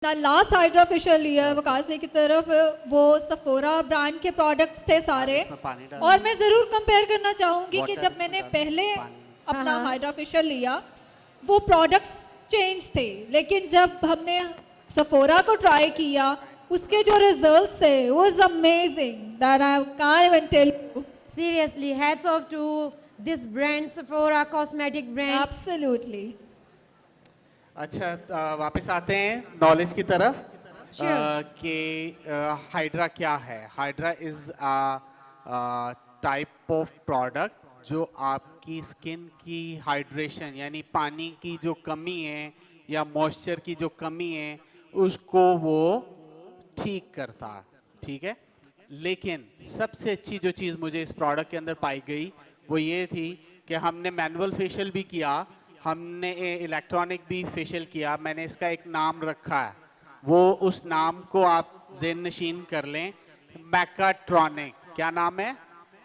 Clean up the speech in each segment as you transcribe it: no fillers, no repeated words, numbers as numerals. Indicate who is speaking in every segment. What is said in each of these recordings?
Speaker 1: Last hydra facial लिया वकास की तरफ, वो सफोरा ब्रांड के प्रोडक्ट्स थे सारे, और मैं ज़रूर कंपेयर करना चाहूँगी कि जब मैंने पहले अपना हाइड्रा फेशियल लिया वो प्रोडक्ट्स चेंज थे, लेकिन जब हमने सफोरा को ट्राई किया उसके जो रिजल्ट्स थे was amazing that I can't even tell you.
Speaker 2: Seriously, hats off to this brand, Sephora cosmetic brand.
Speaker 1: Absolutely.
Speaker 3: अच्छा, वापस आते हैं नॉलेज की तरफ.
Speaker 2: Sure.
Speaker 3: कि हाइड्रा क्या है. Hydra is type of product जो आपकी स्किन की हाइड्रेशन यानी पानी की जो कमी है या मॉइस्चर की जो कमी है उसको वो ठीक करता है. ठीक है, लेकिन सबसे अच्छी जो चीज़ मुझे इस प्रोडक्ट के अंदर पाई गई वो ये थी कि हमने मैनुअल फेशियल भी किया, हमने इलेक्ट्रॉनिक भी फेशियल किया. मैंने इसका एक नाम रखा है, वो उस नाम को आप ज़ेन नशीन कर लें, मैकाट्रॉनिक. क्या नाम है?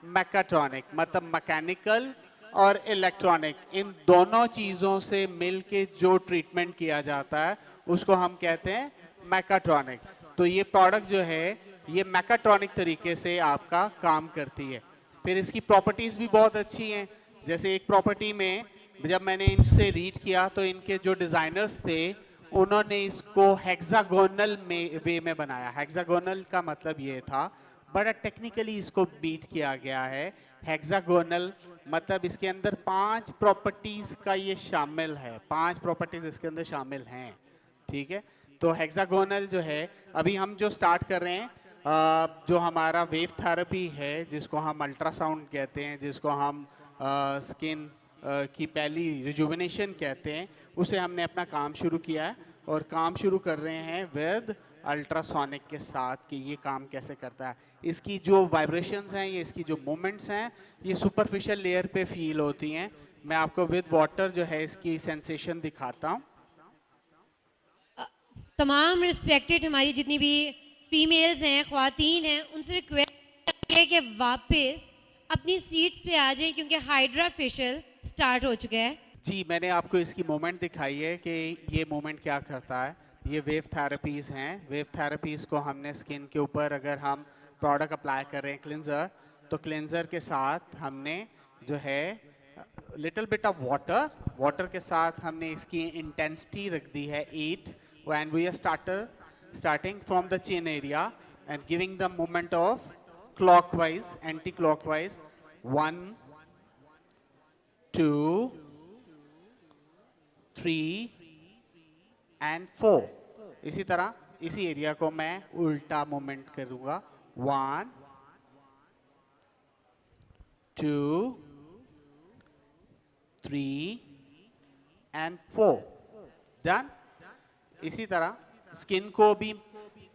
Speaker 3: मैकाट्रॉनिक. मतलब मैकेनिकल और इलेक्ट्रॉनिक इन दोनों चीज़ों से मिल के जो ट्रीटमेंट किया जाता है उसको हम कहते हैं मैकाट्रॉनिक. तो ये प्रोडक्ट जो है ये मैकाट्रॉनिक तरीके से आपका काम करती है. फिर इसकी प्रॉपर्टीज़ भी बहुत अच्छी हैं. जैसे एक प्रॉपर्टी में जब मैंने इनसे रीड किया तो इनके जो डिज़ाइनर्स थे उन्होंने इसको हेक्सागोनल वे में बनाया. हेक्सागोनल का मतलब ये था, बड़ा टेक्निकली इसको बीट किया गया है. हेक्सागोनल मतलब इसके अंदर 5 प्रॉपर्टीज़ का ये शामिल है, 5 प्रॉपर्टीज़ इसके अंदर शामिल हैं. ठीक है, तो हेक्सागोनल जो है अभी हम जो स्टार्ट कर रहे हैं, जो हमारा वेव थेरेपी है जिसको हम अल्ट्रासाउंड कहते हैं, जिसको हम स्किन की पहली रिजुविनेशन कहते हैं, उसे हमने अपना काम शुरू किया है और काम शुरू कर रहे हैं विद अल्ट्रासोनिक के साथ कि ये काम कैसे करता है. इसकी जो वाइब्रेशंस हैं, ये इसकी जो मूवमेंट्स हैं, ये सुपरफिशियल लेयर पे फील होती हैं. मैं आपको विद वाटर जो है इसकी सेंसेशन दिखाता हूँ.
Speaker 2: तमाम रिस्पेक्टेड हमारी जितनी भी फीमेल्स हैं, ख्वातीन हैं, उनसे रिक्वेस्ट है कि वापस अपनी सीट्स पे आ जाएं क्योंकि हाइड्रा फेशियल स्टार्ट हो चुका है.
Speaker 3: जी, मैंने आपको इसकी मूवमेंट दिखाई है कि ये मूवमेंट क्या करता है. ये वेव थेरेपीज़ हैं. वेव थेरेपीज़ को हमने स्किन के ऊपर अगर हम प्रोडक्ट अप्लाई कर रहे हैं क्लिनज़र, तो क्लिनज़र के साथ हमने जो है लिटिल बिट ऑफ वाटर के साथ हमने इसकी इंटेंसिटी रख दी है 8. And we are starting from the chin area and giving the movement of clockwise, anti-clockwise. 1, 2, 3 and 4. इसी तरह इसी एरिया को मैं उल्टा मूवमेंट करूंगा. 1, 2, 3 and 4. डन. इसी तरह स्किन को भी,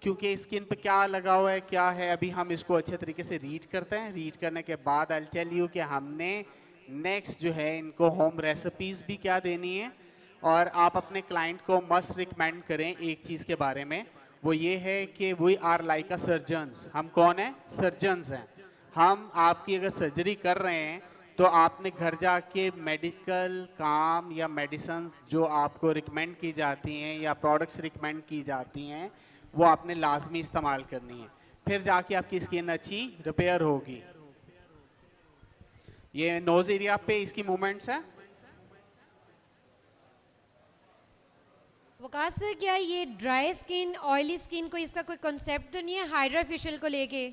Speaker 3: क्योंकि स्किन पे क्या लगा हुआ है क्या है अभी हम इसको अच्छे तरीके से रीड करते हैं. रीड करने के बाद आई टेल यू कि हमने नेक्स्ट जो है इनको होम रेसिपीज़ भी क्या देनी है. और आप अपने क्लाइंट को मस्ट रिकमेंड करें एक चीज़ के बारे में, वो ये है कि we are like a surgeons. हम कौन हैं? सर्जन्स हैं. हम आपकी अगर सर्जरी कर रहे हैं तो आपने घर जाके मेडिकल काम या मेडिसिन्स जो आपको रिकमेंड की जाती हैं या प्रोडक्ट्स रिकमेंड की जाती हैं वो आपने लाजमी इस्तेमाल करनी है, फिर जाके आपकी स्किन अच्छी रिपेयर होगी. ये नोज एरिया पे इसकी मूवमेंट्स हैं.
Speaker 2: वकास सर, क्या ये ड्राई स्किन, ऑयली स्किन को इसका कोई कॉन्सेप्ट तो नहीं है हाइड्रा फेशियल को लेके?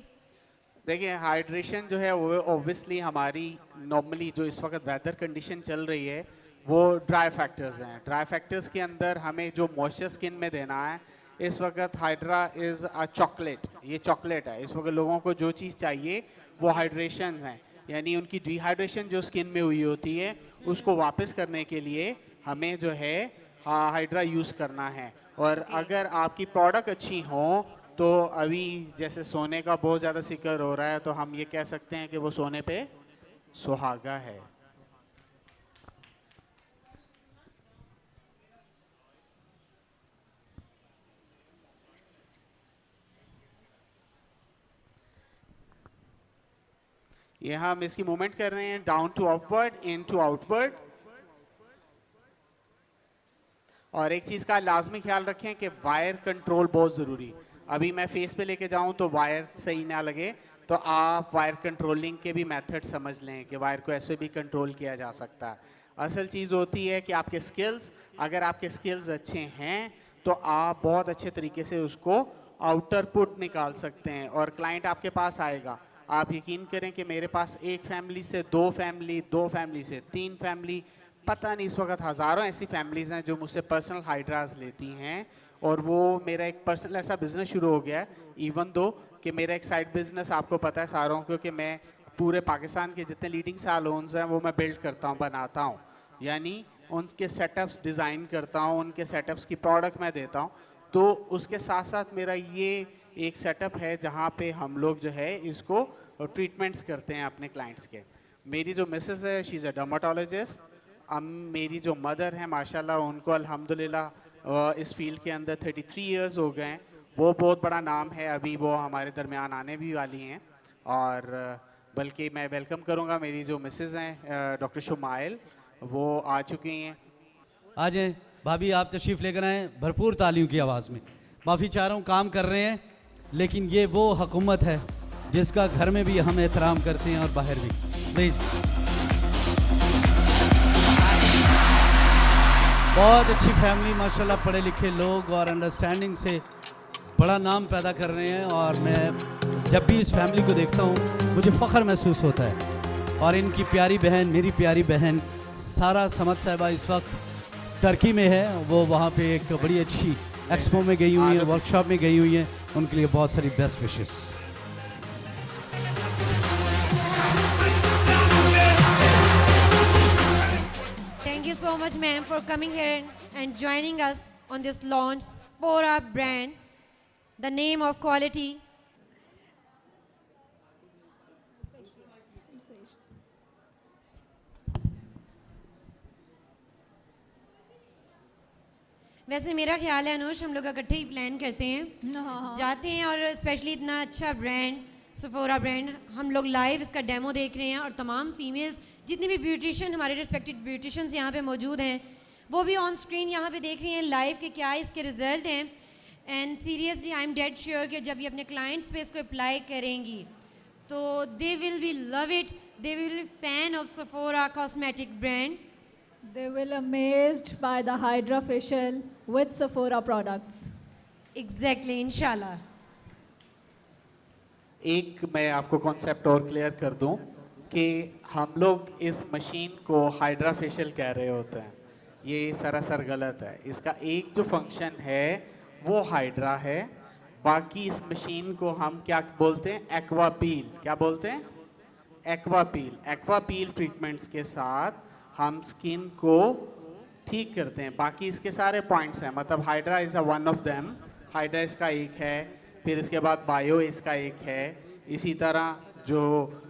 Speaker 3: देखिए, हाइड्रेशन जो है वो ऑब्वियसली हमारी नॉर्मली जो इस वक्त वेदर कंडीशन चल रही है वो ड्राई फैक्टर्स हैं. ड्राई फैक्टर्स के अंदर हमें जो मॉइस्चर स्किन में देना है, इस वक्त हाइड्रा इज़ अ चॉकलेट. ये चॉकलेट है. इस वक्त लोगों को जो चीज़ चाहिए वो हाइड्रेशन है, यानी उनकी डिहाइड्रेशन जो स्किन में हुई होती है उसको वापस करने के लिए हमें जो है हाइड्रा यूज़ करना है. और अगर आपकी प्रोडक्ट अच्छी हो तो अभी जैसे सोने का बहुत ज़्यादा जिक्र हो रहा है तो हम ये कह सकते हैं कि वो सोने पे सुहागा है. ये हम इसकी मूवमेंट कर रहे हैं down to upward, in to outward. और एक चीज़ का लाजमी ख्याल रखें कि वायर कंट्रोल बहुत ज़रूरी। अभी मैं फेस पे लेके जाऊं तो वायर सही ना लगे, तो आप वायर कंट्रोलिंग के भी मेथड समझ लें कि वायर को ऐसे भी कंट्रोल किया जा सकता है। असल चीज़ होती है कि आपके स्किल्स, अगर आपके स्किल्स अच्छे हैं तो आप बहुत अच्छे तरीके से उसको आउटर पुट निकाल सकते हैं और क्लाइंट आपके पास आएगा। आप यकीन करें कि मेरे पास एक फैमिली से दो फैमिली, दो फैमिली से तीन फैमिली, पता नहीं इस वक्त हज़ारों ऐसी फैमिलीज़ हैं जो मुझसे पर्सनल हाइड्रास लेती हैं, और वो मेरा एक पर्सनल ऐसा बिज़नेस शुरू हो गया है। इवन दो कि मेरा एक साइड बिज़नेस आपको पता है सारों को कि मैं पूरे पाकिस्तान के जितने लीडिंग सैलून्स हैं वो मैं बिल्ड करता हूँ, बनाता हूँ, यानी उनके सेटअप्स डिज़ाइन करता हूँ, उनके सेटअप्स की प्रोडक्ट मैं देता हूँ। तो उसके साथ साथ मेरा ये एक सेटअप है जहाँ पे हम लोग जो है इसको ट्रीटमेंट्स करते हैं अपने क्लाइंट्स के। मेरी जो मिसेस है शी इज़ अ डर्माटोलॉजिस्ट। मेरी जो मदर है माशाल्लाह उनको अल्हम्दुलिल्लाह इस फील्ड के अंदर 33 इयर्स हो गए हैं। वो बहुत बड़ा नाम है, अभी वो हमारे दरमियान आने भी वाली हैं। और बल्कि मैं वेलकम करूंगा मेरी जो मिसेस हैं डॉक्टर शुमाइल, वो आ चुकी हैं।
Speaker 4: आ जाएं भाभी, आप तशरीफ़ लेकर आएँ भरपूर तालियों की आवाज़ में। माफ़ी चाह रहा हूँ, काम कर रहे हैं, लेकिन ये वो हुकूमत है जिसका घर में भी हम एहतराम करते हैं और बाहर भी। प्लीज़, बहुत अच्छी फैमिली माशाल्लाह, पढ़े लिखे लोग और अंडरस्टैंडिंग से बड़ा नाम पैदा कर रहे हैं। और मैं जब भी इस फैमिली को देखता हूँ मुझे फ़ख्र महसूस होता है। और इनकी प्यारी बहन, मेरी प्यारी बहन सारा समद साहिबा इस वक्त टर्की में है। वो वहाँ पे एक बड़ी अच्छी एक्सपो में गई हुई है, वर्कशॉप में गई हुई हैं। उनके लिए बहुत सारी best wishes.
Speaker 2: Thank you so much, ma'am, for coming here and joining us on this launch for our brand, the name of quality. वैसे मेरा ख्याल है अनुष, हम लोग इकट्ठे ही प्लान करते हैं, जाते हैं और स्पेशली इतना अच्छा ब्रांड सफोरा ब्रांड हम लोग लाइव इसका डेमो देख रहे हैं। और तमाम फीमेल्स जितनी भी ब्यूटिशियन हमारे रिस्पेक्टेड ब्यूटिशियंस यहाँ पे मौजूद हैं वो भी ऑन स्क्रीन यहाँ पे देख रही हैं लाइव के क्या इसके रिजल्ट हैं। And seriously I am dead sure कि जब ये अपने क्लाइंट्स पे इसको अप्लाई करेंगी तो they will be love it, they will be fan of Sephora cosmetic brand.
Speaker 1: They will amazed by the Hydra facial with Sephora products.
Speaker 2: Exactly, इंशाल्लाह।
Speaker 3: एक मैं आपको कॉन्सेप्ट और क्लियर कर दूं कि हम लोग इस मशीन को हाइड्रा फेशियल कह रहे होते हैं, ये सरासर गलत है। इसका एक जो फंक्शन है वो हाइड्रा है, बाकी इस मशीन को हम क्या बोलते हैं, एक्वा पील। क्या बोलते हैं? एक्वा पील। एक्वा पील ट्रीटमेंट्स के साथ हम स्किन को ठीक करते हैं। बाकी इसके सारे पॉइंट्स हैं, मतलब hydra is a one of them. Hydra इसका एक है, फिर इसके बाद बायो इसका एक है, इसी तरह जो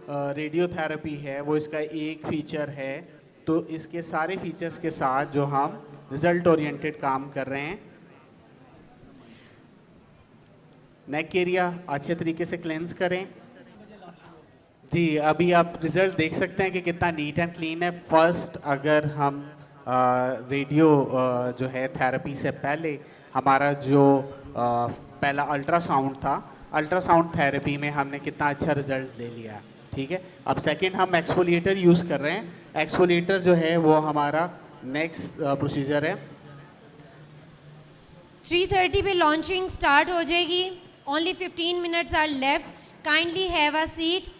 Speaker 3: रेडियोथेरेपी है वो इसका एक फ़ीचर है। तो इसके सारे फीचर्स के साथ जो हम रिज़ल्ट ओरिएंटेड काम कर रहे हैं। नेक एरिया अच्छे तरीके से क्लेंस करें। जी, अभी आप रिज़ल्ट देख सकते हैं कि कितना नीट एंड क्लीन है। फर्स्ट अगर हम रेडियो जो है थेरेपी से पहले हमारा जो पहला अल्ट्रासाउंड था, अल्ट्रासाउंड थेरेपी में हमने कितना अच्छा रिजल्ट ले लिया, ठीक है। अब सेकंड हम एक्सफोलिएटर यूज़ कर रहे हैं। एक्सफोलिएटर जो है वो हमारा नेक्स्ट प्रोसीजर है।
Speaker 2: 3:30 पे लॉन्चिंग स्टार्ट हो जाएगी। Only 15 minutes are left, kindly have a seat.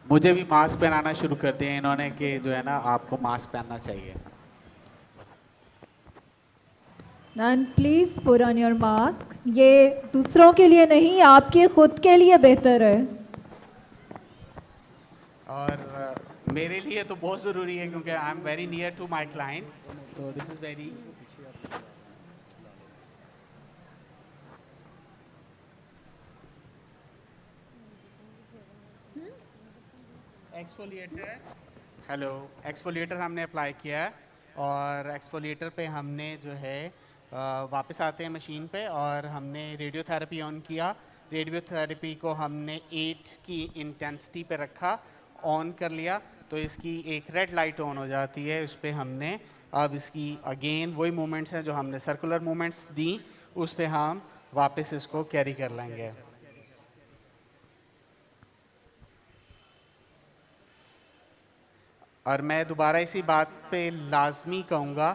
Speaker 3: मुझे भी मास्क पहनाना शुरू कर दिया इन्होंने कि जो है ना आपको मास्क पहनना चाहिए।
Speaker 1: And please put on your mask. ये दूसरों के लिए नहीं, आपके खुद के लिए बेहतर है।
Speaker 3: और मेरे लिए तो बहुत ज़रूरी है क्योंकि I am very near to my client, तो this is very. Exfoliator, hello, exfoliator हमने अप्लाई किया है और एक्सफोलिएटर पे हमने जो है वापस आते हैं मशीन पे और हमने रेडियोथेरेपी ऑन किया। रेडियोथेरेपी को हमने 8 की इंटेंसिटी पे रखा, ऑन कर लिया तो इसकी एक रेड लाइट ऑन हो जाती है। उस पर हमने अब इसकी अगेन वही मूवमेंट्स हैं जो हमने सर्कुलर मूवमेंट्स दी, उस पे हम वापस इसको कैरी कर लेंगे। और मैं दोबारा इसी बात पे लाजमी कहूँगा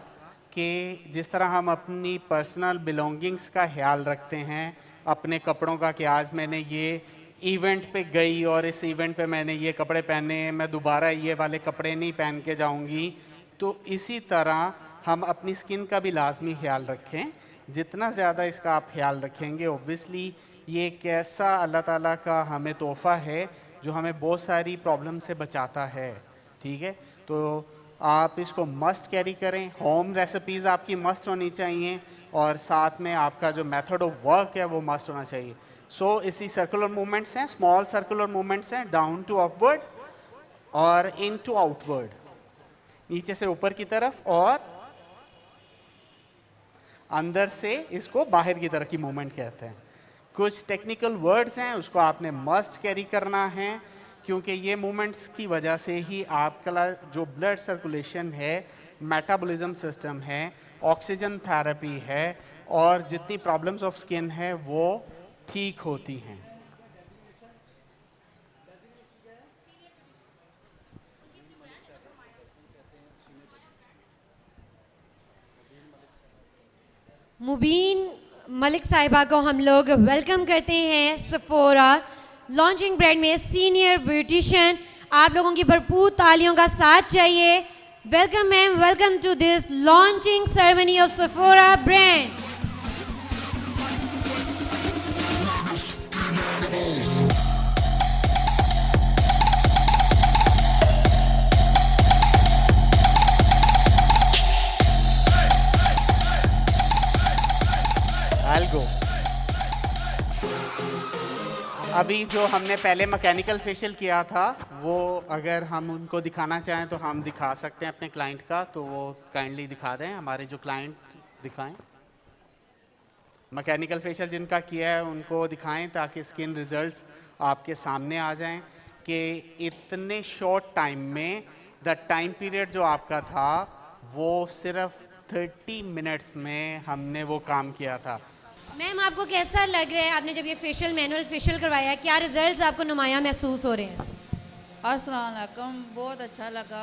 Speaker 3: कि जिस तरह हम अपनी पर्सनल बिलोंगिंग्स का ख्याल रखते हैं, अपने कपड़ों का, कि आज मैंने ये इवेंट पे गई और इस इवेंट पे मैंने ये कपड़े पहने, मैं दोबारा ये वाले कपड़े नहीं पहन के जाऊंगी, तो इसी तरह हम अपनी स्किन का भी लाजमी ख्याल रखें। जितना ज़्यादा इसका आप ख्याल रखेंगे, ओब्वियसली ये एक ऐसा अल्लाह ताला का हमें तोहफ़ा है जो हमें बहुत सारी प्रॉब्लम से बचाता है। ठीक है, तो आप इसको मस्ट कैरी करें। होम रेसिपीज़ आपकी मस्ट होनी चाहिए और साथ में आपका जो मेथड ऑफ वर्क है वो मस्ट होना चाहिए। सो इसी सर्कुलर मूवमेंट्स हैं, स्मॉल सर्कुलर मूवमेंट्स हैं, डाउन टू अपवर्ड और इन टू आउटवर्ड, नीचे से ऊपर की तरफ और अंदर से इसको बाहर की तरफ की मूवमेंट कहते हैं। कुछ टेक्निकल वर्ड्स हैं, उसको आपने मस्ट कैरी करना है, क्योंकि ये मूवमेंट्स की वजह से ही आपका जो ब्लड सर्कुलेशन है, मेटाबॉलिज्म सिस्टम है, ऑक्सीजन थेरेपी है और जितनी प्रॉब्लम्स ऑफ स्किन है वो ठीक होती हैं।
Speaker 2: मुबीन मलिक साहिबा को हम लोग वेलकम करते हैं सेफोरा लॉन्चिंग ब्रांड में सीनियर ब्यूटिशियन। आप लोगों की भरपूर तालियों का साथ चाहिए। Welcome ma'am, welcome to this launching ceremony of Sephora brand.
Speaker 3: अभी जो हमने पहले मैकेनिकल फेशियल किया था, वो अगर हम उनको दिखाना चाहें तो हम दिखा सकते हैं अपने क्लाइंट का, तो वो काइंडली दिखा दें। हमारे जो क्लाइंट दिखाएं, मैकेनिकल फेशियल जिनका किया है उनको दिखाएं ताकि स्किन रिजल्ट्स आपके सामने आ जाएं कि इतने शॉर्ट टाइम में द टाइम पीरियड जो आपका था वो सिर्फ 30 मिनट्स में हमने वो काम किया था।
Speaker 2: मैम आपको कैसा लग रहा है, आपने जब ये फेशियल मैनुअल फेशियल करवाया, क्या रिजल्ट्स आपको नुमाया महसूस हो रहे हैं?
Speaker 5: अस्सलाम वालेकुम, बहुत अच्छा लगा।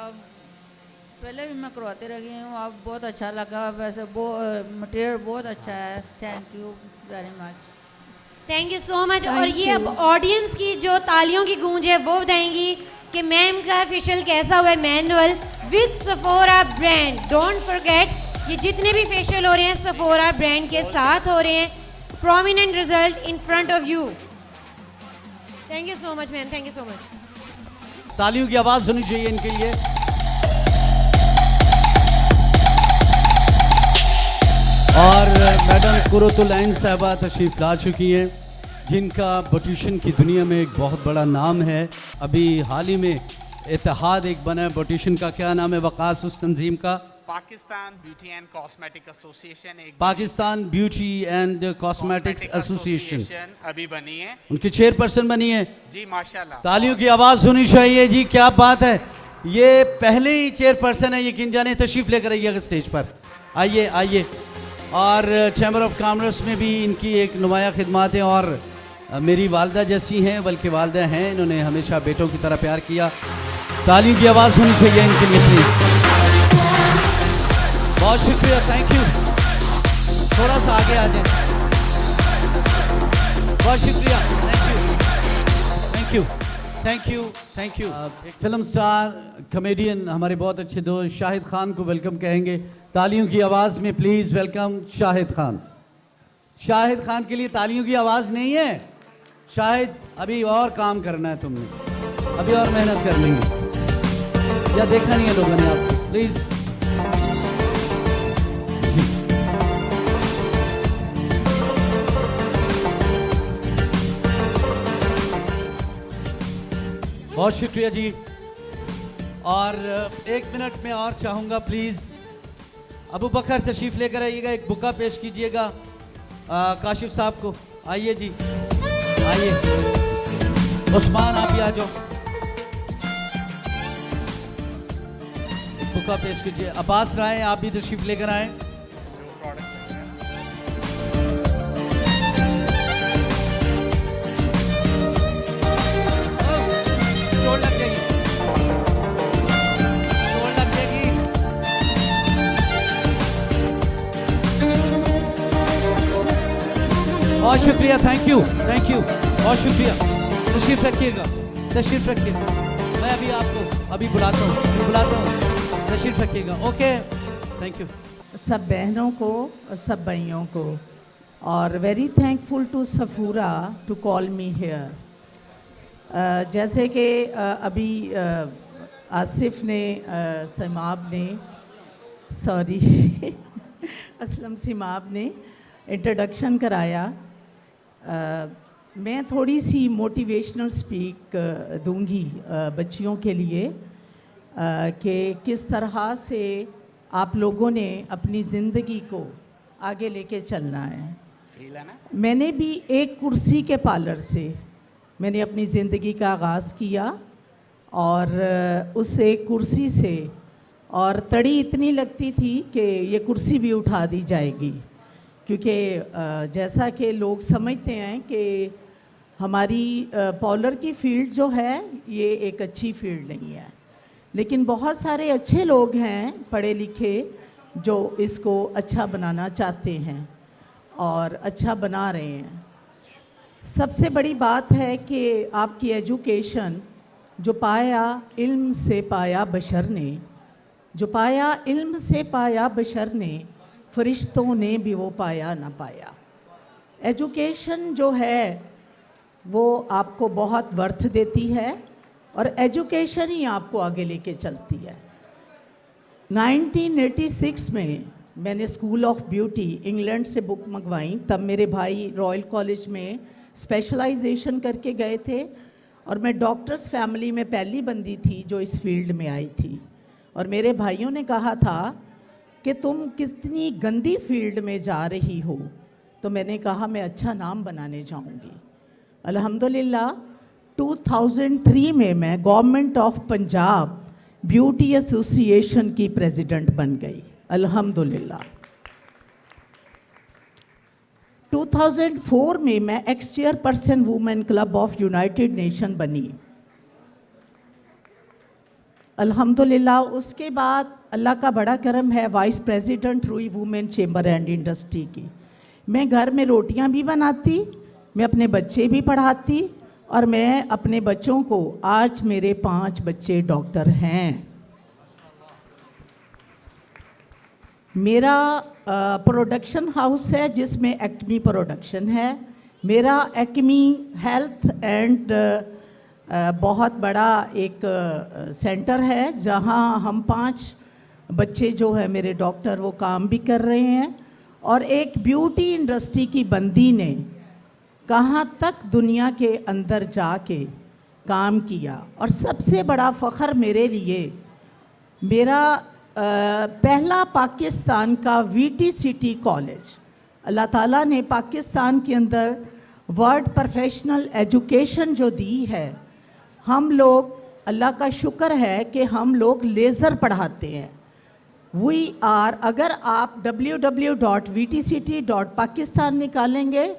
Speaker 5: पहले भी मैं करवाती रही हूँ, अब बहुत अच्छा लगा। वैसे मटेरियल बहुत अच्छा है। Thank you very much.
Speaker 2: Thank you so much. और ये अब ऑडियंस की जो तालियों की गूंज है वो बताएंगी कि मैम का फेशियल कैसा हुआ है manual with Sephora brand. Don't forget, ये जितने भी फेशियल हो रहे हैं सेफोरा ब्रांड के साथ हो रहे हैं। Prominent result in front of you. Thank you so much ma'am, thank you so much.
Speaker 4: तालियों की आवाज होनी चाहिए इनके लिए। और मैडम कुरतुल ऐन साहबा तशरीफ ला चुकी हैं, जिनका ब्यूटिशियन की दुनिया में एक बहुत बड़ा नाम है। अभी हाल ही में इत्तेहाद एक बना है ब्यूटिशियन का, क्या नाम है वकास उस तंजीम का?
Speaker 3: Pakistan beauty and cosmetic association.
Speaker 4: Pakistan beauty and cosmetics association
Speaker 3: अभी बनी है,
Speaker 4: उनकी चेयरपर्सन बनी है
Speaker 3: जी माशाल्लाह।
Speaker 4: तालियों की आवाज होनी चाहिए जी, क्या बात है। ये पहले ही चेयरपर्सन है, यकीन जाने। तशरीफ लेकर आइएगा स्टेज पर, आइए आइए। और चैम्बर ऑफ कॉमर्स में भी इनकी एक नुमाया खिदमात है और मेरी वालदा जैसी हैं, बल्कि वालदा हैं, इन्होंने हमेशा बेटों की तरह प्यार किया। तालियों की आवाज़ होनी चाहिए इनके लिए प्लीज़। बहुत शुक्रिया, थैंक यू। थोड़ा सा आगे आ जाए। बहुत शुक्रिया, thank you thank you thank you thank you. एक फिल्म स्टार कॉमेडियन हमारे बहुत अच्छे दोस्त शाहिद खान को वेलकम कहेंगे। तालियों की आवाज़ में प्लीज़ वेलकम शाहिद खान। शाहिद खान के लिए तालियों की आवाज़ नहीं है। शाहिद, अभी और काम करना है तुमने, अभी और मेहनत करनी है। या देखा नहीं है लोगों ने आपको? प्लीज़ बहुत शुक्रिया जी। और 1 मिनट में और चाहूँगा प्लीज़ अबू बकर तशरीफ़ लेकर आइएगा, एक बुका पेश कीजिएगा काशिफ साहब को। आइए जी, आइए। उस्मान आप भी आ जाओ। हुक्का पेश कीजिए। अब्बास राय, आप भी तशरीफ लेकर आए। चोट लग जाएगी, चोट लग जाएगी। बहुत शुक्रिया, थैंक यू, बहुत शुक्रिया। तशरीफ रखिएगा, तशरीफ रखिएगा। मैं अभी आपको अभी बुलाता हूँ, तशरीफ रखिएगा। Okay, thank you.
Speaker 6: सब बहनों को और सब भाइयों को, और very thankful to Safoora to call me here. जैसे कि अभी आसिफ ने, सिमाब ने, सॉरी असलम सिमाब ने इंट्रोडक्शन कराया, मैं थोड़ी सी मोटिवेशनल स्पीक दूंगी बच्चियों के लिए कि किस तरह से आप लोगों ने अपनी ज़िंदगी को आगे लेके चलना है। मैंने भी एक कुर्सी के पार्लर से मैंने अपनी ज़िंदगी का आगाज़ किया, और उस एक कुर्सी से और तड़ी इतनी लगती थी कि ये कुर्सी भी उठा दी जाएगी, क्योंकि जैसा कि लोग समझते हैं कि हमारी पार्लर की फील्ड जो है ये एक अच्छी फील्ड नहीं है, लेकिन बहुत सारे अच्छे लोग हैं पढ़े लिखे जो इसको अच्छा बनाना चाहते हैं और अच्छा बना रहे हैं। सबसे बड़ी बात है कि आपकी एजुकेशन जो पाया इल्म से पाया बशर ने, जो पाया इल्म से पाया बशर ने, फरिश्तों ने भी वो पाया ना पाया। एजुकेशन जो है वो आपको बहुत वर्थ देती है और एजुकेशन ही आपको आगे लेके चलती है। 1986 में मैंने स्कूल ऑफ ब्यूटी इंग्लैंड से बुक मंगवाई, तब मेरे भाई रॉयल कॉलेज में स्पेशलाइजेशन करके गए थे और मैं डॉक्टर्स फैमिली में पहली बंदी थी जो इस फील्ड में आई थी, और मेरे भाइयों ने कहा था कि तुम कितनी गंदी फील्ड में जा रही हो, तो मैंने कहा मैं अच्छा नाम बनाने जाऊंगी। अल्हम्दुलिल्लाह 2003 में मैं government of Punjab beauty association की प्रेसिडेंट बन गई, अल्हम्दुलिल्लाह। 2004 में मैं x chairperson women club of United nation बनी, अल्हम्दुलिल्लाह। उसके बाद अल्लाह का बड़ा करम है, वाइस प्रेसिडेंट हुई वुमेन चेंबर एंड इंडस्ट्री की। मैं घर में रोटियां भी बनाती, मैं अपने बच्चे भी पढ़ाती, और मैं अपने बच्चों को, आज मेरे 5 बच्चे डॉक्टर हैं। मेरा प्रोडक्शन हाउस है जिसमें एक्मी प्रोडक्शन है। मेरा एक्मी हेल्थ एंड बहुत बड़ा एक सेंटर है जहां हम 5 बच्चे जो है मेरे डॉक्टर वो काम भी कर रहे हैं। और एक ब्यूटी इंडस्ट्री की बंदी ने कहाँ तक दुनिया के अंदर जाके काम किया, और सबसे बड़ा फ़ख्र मेरे लिए मेरा पहला पाकिस्तान का वीटीसीटी कॉलेज, अल्लाह ताला ने पाकिस्तान के अंदर वर्ल्ड प्रोफेशनल एजुकेशन जो दी है, हम लोग, अल्लाह का शुक्र है कि हम लोग लेज़र पढ़ाते हैं। वी आर, अगर आप www.vtct.pakistan निकालेंगे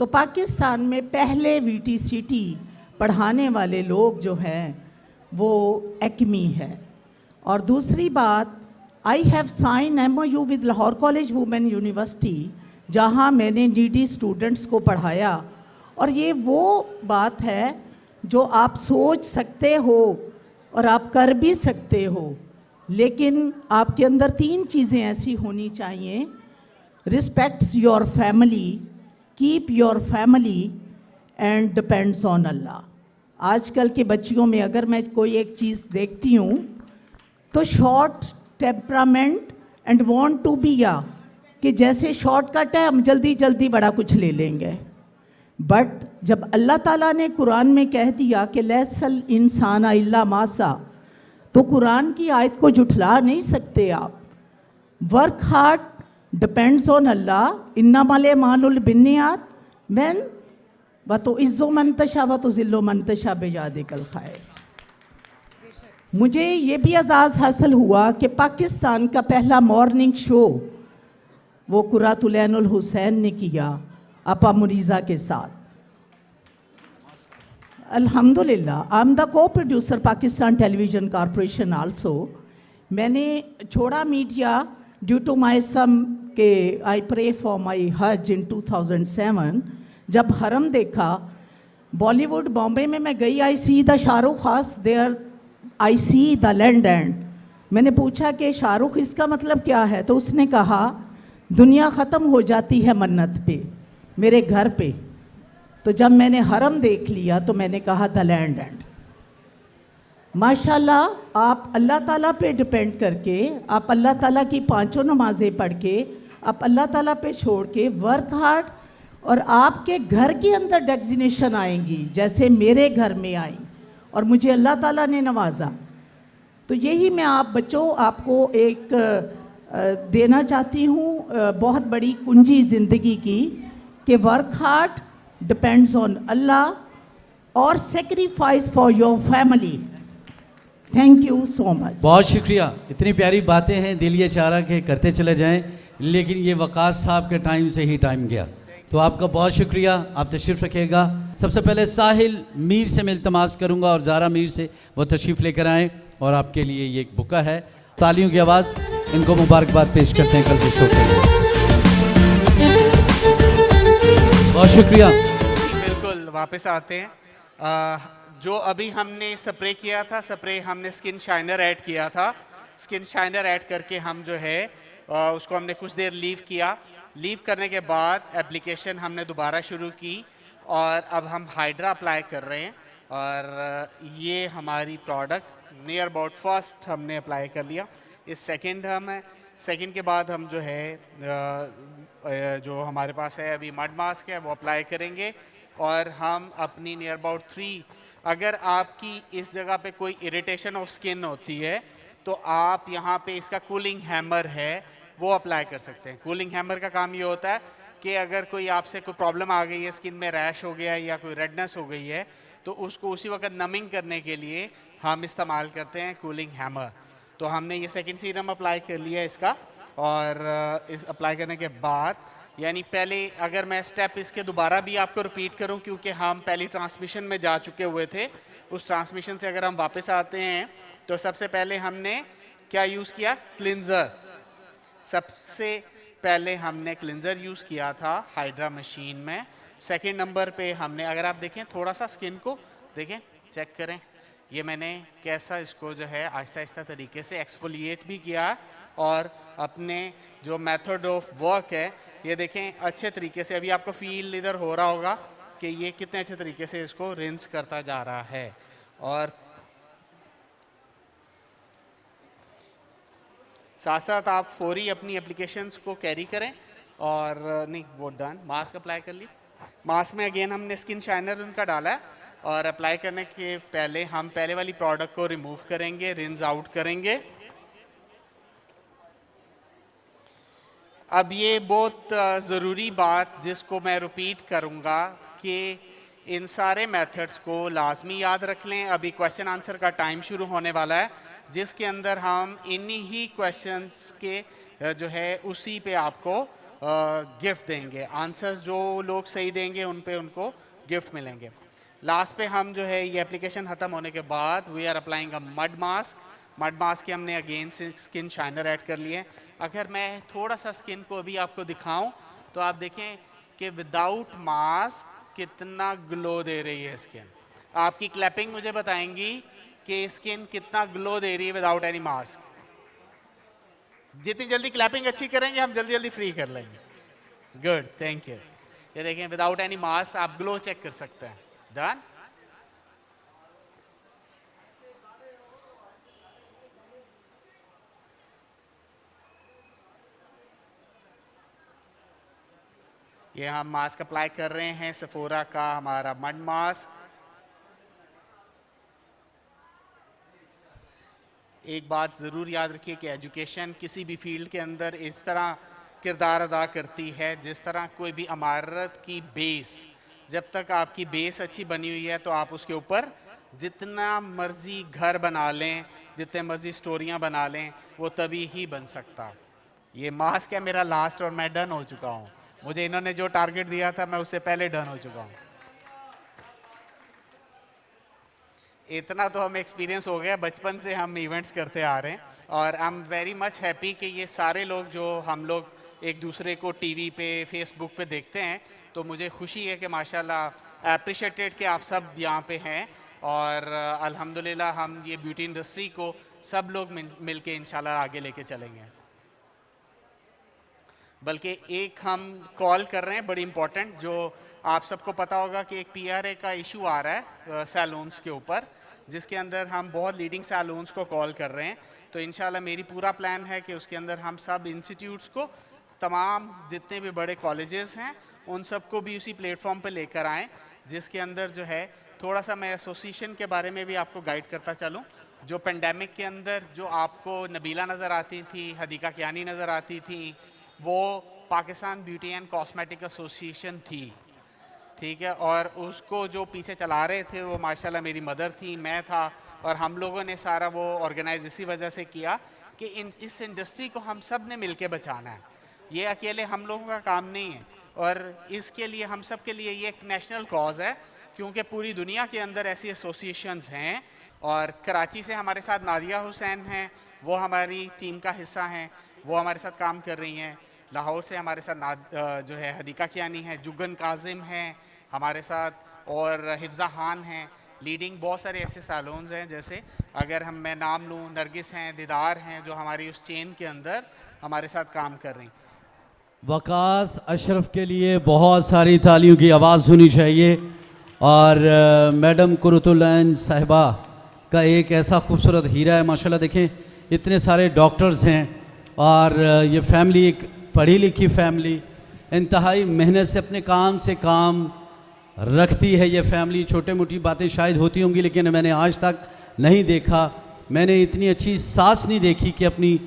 Speaker 6: तो पाकिस्तान में पहले वीटीसीटी पढ़ाने वाले लोग जो हैं वो एक्मी है। और दूसरी बात, I have sign MOU with Lahore college women university, जहां मैंने नीडी स्टूडेंट्स को पढ़ाया। और ये वो बात है जो आप सोच सकते हो और आप कर भी सकते हो, लेकिन आपके अंदर 3 चीज़ें ऐसी होनी चाहिए: respects your family, keep your family and depends on Allah. आजकल के बच्चियों में अगर मैं कोई एक चीज़ देखती हूँ तो short temperament and want to be, या कि जैसे शॉर्टकट है हम जल्दी जल्दी बड़ा कुछ ले लेंगे। बट जब अल्लाह ताला ने कुरान में कह दिया कि लैसल इंसान इल्ला मासा, तो कुरान की आयत को झुठला नहीं सकते आप। Work hard, depends on Allah, इन्नमल मानुल बिन्नियात, मैन व तो इज़्ज़ो मंतशा व तो ज़िल्लो मंतशा बेयादिकल खैर। मुझे ये भी एजाज़ हासिल हुआ कि पाकिस्तान का पहला मॉर्निंग शो वो कुरातुलैनुल हुसैन ने किया अपा मुनीज़ा के साथ। अल्हम्दुलिल्लाह, आई एम द को producer Pakistan television corporation also. मैंने छोड़ा मीडिया ड्यू टू माई सम के आई प्रे फॉर माई हज इन 2007। जब हरम देखा बॉलीवुड बॉम्बे में मैं गई, आई सी द शाहरुख खास there, I see the land end. मैंने पूछा कि शाहरुख इसका मतलब क्या है, तो उसने कहा दुनिया ख़त्म हो जाती है मन्नत पे, मेरे घर पे। तो जब मैंने हरम देख लिया तो मैंने कहा द लैंड एंड। माशाल्लाह, आप अल्लाह ताला पे डिपेंड करके, आप अल्लाह ताला की पांचों नमाज़ें पढ़ के, आप अल्लाह ताला पे छोड़ के वर्क हार्ड, और आपके घर के अंदर डेजिग्नेशन आएंगी जैसे मेरे घर में आई और मुझे अल्लाह ताला ने नवाजा। तो यही मैं आप बच्चों आपको एक देना चाहती हूँ, बहुत बड़ी कुंजी ज़िंदगी की, कि वर्क हार्ड, डिपेंड्स ऑन अल्लाह और sacrifice for your family. Thank you so much.
Speaker 4: बहुत शुक्रिया, इतनी प्यारी बातें हैं, दिल ये चाह रहा कि करते चले जाएं, लेकिन ये वकास साहब के टाइम से ही टाइम गया। तो आपका बहुत शुक्रिया, आप तशरीफ़ रखिएगा। सबसे पहले साहिल मीर से मैं इल्तमास करूँगा और ज़ारा मीर से वो तशरीफ़ लेकर आएँ, और आपके लिए ये एक बुका है। तालियों की आवाज़, इनको मुबारकबाद पेश करते हैं कल के शो के लिए। बहुत शुक्रिया।
Speaker 3: बिल्कुल, वापस आते हैं। जो अभी हमने स्प्रे किया था, स्प्रे हमने स्किन शाइनर ऐड किया था। स्किन शाइनर ऐड करके हम जो है उसको हमने कुछ देर लीव किया। लीव करने के बाद एप्लीकेशन हमने दोबारा शुरू की, और अब हम हाइड्रा अप्लाई कर रहे हैं। और ये हमारी प्रोडक्ट नियर अबाउट फर्स्ट हमने अप्लाई कर लिया। इस सेकंड हम है, सेकंड के बाद हम जो है जो हमारे पास है अभी मड मास्क है वो अप्लाई करेंगे। और हम अपनी नियर अबाउट 3, अगर आपकी इस जगह पे कोई इरिटेशन ऑफ स्किन होती है तो आप यहाँ पे इसका कूलिंग हैमर है वो अप्लाई कर सकते हैं। कूलिंग हैमर का काम ये होता है कि अगर कोई आपसे कोई प्रॉब्लम आ गई है, स्किन में रैश हो गया है या कोई रेडनेस हो गई है, तो उसको उसी वक्त नमिंग करने के लिए हम इस्तेमाल करते हैं कूलिंग हैमर। तो हमने ये सेकंड सीरम अप्लाई कर लिया इसका, और इस अप्लाई करने के बाद, यानी पहले अगर मैं स्टेप इसके दोबारा भी आपको रिपीट करूं, क्योंकि हम पहली ट्रांसमिशन में जा चुके हुए थे, उस ट्रांसमिशन से अगर हम वापस आते हैं तो सबसे पहले हमने क्या यूज़ किया, क्लिनज़र। सबसे पहले हमने क्लिनज़र यूज़ किया था हाइड्रा मशीन में। सेकंड नंबर पे हमने, अगर आप देखें थोड़ा सा स्किन को देखें, चेक करें, ये मैंने कैसा इसको जो है आहिस्ता आहिस्ता तरीके से एक्सफोलिएट भी किया, और अपने जो मेथड ऑफ वर्क है ये देखें अच्छे तरीके से। अभी आपको फील इधर हो रहा होगा कि ये कितने अच्छे तरीके से इसको रिंस करता जा रहा है। और साथ साथ आप फौरी अपनी एप्लीकेशंस को कैरी करें। और नहीं, वो डन, मास्क अप्लाई कर ली। मास्क में अगेन हमने स्किन शाइनर उनका डाला है, और अप्लाई करने के पहले हम पहले वाली प्रोडक्ट को रिमूव करेंगे, रिंस आउट करेंगे। अब ये बहुत ज़रूरी बात जिसको मैं रिपीट करूँगा कि इन सारे मेथड्स को लाजमी याद रख लें। अभी क्वेश्चन आंसर का टाइम शुरू होने वाला है, जिसके अंदर हम इन्हीं ही क्वेश्चंस के जो है उसी पे आपको गिफ्ट देंगे। आंसर्स जो लोग सही देंगे उन पे उनको गिफ्ट मिलेंगे। लास्ट पे हम जो है ये एप्लीकेशन ख़त्म होने के बाद we are applying a mud mask. Mud mask के हमने अगेन से स्किन शाइनर ऐड कर लिए। अगर मैं थोड़ा सा स्किन को अभी आपको दिखाऊं तो आप देखें कि विदाउट मास्क कितना ग्लो दे रही है स्किन। आपकी क्लैपिंग मुझे बताएंगी कि स्किन कितना ग्लो दे रही है विदाउट एनी मास्क। जितनी जल्दी क्लैपिंग अच्छी करेंगे हम जल्दी जल्दी फ्री कर लेंगे। Good, thank you. ये देखें विदाउट एनी मास्क आप ग्लो चेक कर सकते हैं। डन। ये हम मास्क अप्लाई कर रहे हैं सेफोरा का हमारा मड मास्क। एक बात ज़रूर याद रखिए कि एजुकेशन किसी भी फील्ड के अंदर इस तरह किरदार अदा करती है जिस तरह कोई भी इमारत की बेस, जब तक आपकी बेस अच्छी बनी हुई है तो आप उसके ऊपर जितना मर्जी घर बना लें, जितने मर्जी स्टोरियां बना लें, वो तभी ही बन सकता। ये मास्क है मेरा लास्ट और मैं डन हो चुका हूँ। मुझे इन्होंने जो टारगेट दिया था मैं उससे पहले डन हो चुका हूँ। इतना तो हमें एक्सपीरियंस हो गया, बचपन से हम इवेंट्स करते आ रहे हैं और आई एम वेरी मच हैप्पी कि ये सारे लोग जो हम लोग एक दूसरे को टीवी पे फेसबुक पे देखते हैं, तो मुझे खुशी है कि माशाल्लाह अप्रिशिएटेड कि आप सब यहाँ पे हैं और अल्हम्दुलिल्लाह हम ये ब्यूटी इंडस्ट्री को सब लोग मिल के इंशाल्लाह आगे लेके चलेंगे। बल्कि एक हम कॉल कर रहे हैं बड़ी इम्पोर्टेंट, जो आप सबको पता होगा कि एक पीआरए का इशू आ रहा है सैलून्स के ऊपर, जिसके अंदर हम बहुत लीडिंग सैलून्स को कॉल कर रहे हैं। तो इंशाल्लाह मेरी पूरा प्लान है कि उसके अंदर हम सब इंस्टीट्यूट्स को, तमाम जितने भी बड़े कॉलेजेस हैं, उन सबको भी उसी प्लेटफॉर्म पे लेकर आएँ, जिसके अंदर जो है थोड़ा सा मैं एसोसिएशन के बारे में भी आपको गाइड करता चलूँ। जो पेंडेमिक के अंदर जो आपको नबीला नज़र आती थी, हदीका कियानी नज़र आती थी, वो Pakistan beauty and cosmetic association थी, ठीक है। और उसको जो पीछे चला रहे थे वो माशाल्लाह मेरी मदर थी, मैं था, और हम लोगों ने सारा वो ऑर्गेनाइज इसी वजह से किया कि इस इंडस्ट्री को हम सब ने मिल के बचाना है। ये अकेले हम लोगों का काम नहीं है, और इसके लिए हम सब के लिए ये एक नेशनल कॉज है, क्योंकि पूरी दुनिया के अंदर ऐसी एसोसिएशंस हैं। और कराची से हमारे साथ नादिया हुसैन हैं, वो हमारी टीम का हिस्सा हैं, वो हमारे साथ काम कर रही हैं। लाहौर से हमारे साथ जो है हदीका कियानी है, जुगन काजिम हैं हमारे साथ, और हिफ्ज़ा खान हैं। लीडिंग बहुत सारे ऐसे सैलून्स हैं, जैसे अगर मैं नाम लूँ, नरगिस हैं, दीदार हैं, जो हमारी उस चेन के अंदर हमारे साथ काम कर रही हैं।
Speaker 4: वकास अशरफ के लिए बहुत सारी तालियों की आवाज़ होनी चाहिए। और मैडम कुरतुल साहिबा का एक ऐसा खूबसूरत हीरा है माशाल्लाह। देखें इतने सारे डॉक्टर्स हैं और ये फैमिली एक पढ़ी लिखी फैमिली, इंतहाई मेहनत से अपने काम से काम रखती है ये फैमिली। छोटे मोटी बातें शायद होती होंगी, लेकिन मैंने आज तक नहीं देखा, मैंने इतनी अच्छी सास नहीं देखी कि अपनी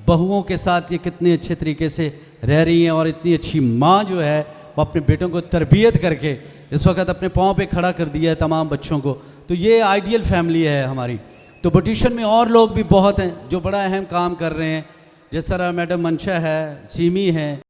Speaker 4: बहुओं के साथ ये कितने अच्छे तरीके से रह रही हैं। और इतनी अच्छी माँ जो है वो अपने बेटों को तरबियत करके इस वक्त अपने पाँव पे खड़ा कर दिया है तमाम बच्चों को। तो ये आइडियल फैमिली है हमारी। तो ब्यूटिशन में और लोग भी बहुत हैं जो बड़ा अहम काम कर रहे हैं, जिस तरह मैडम मंशा है, सीमी है,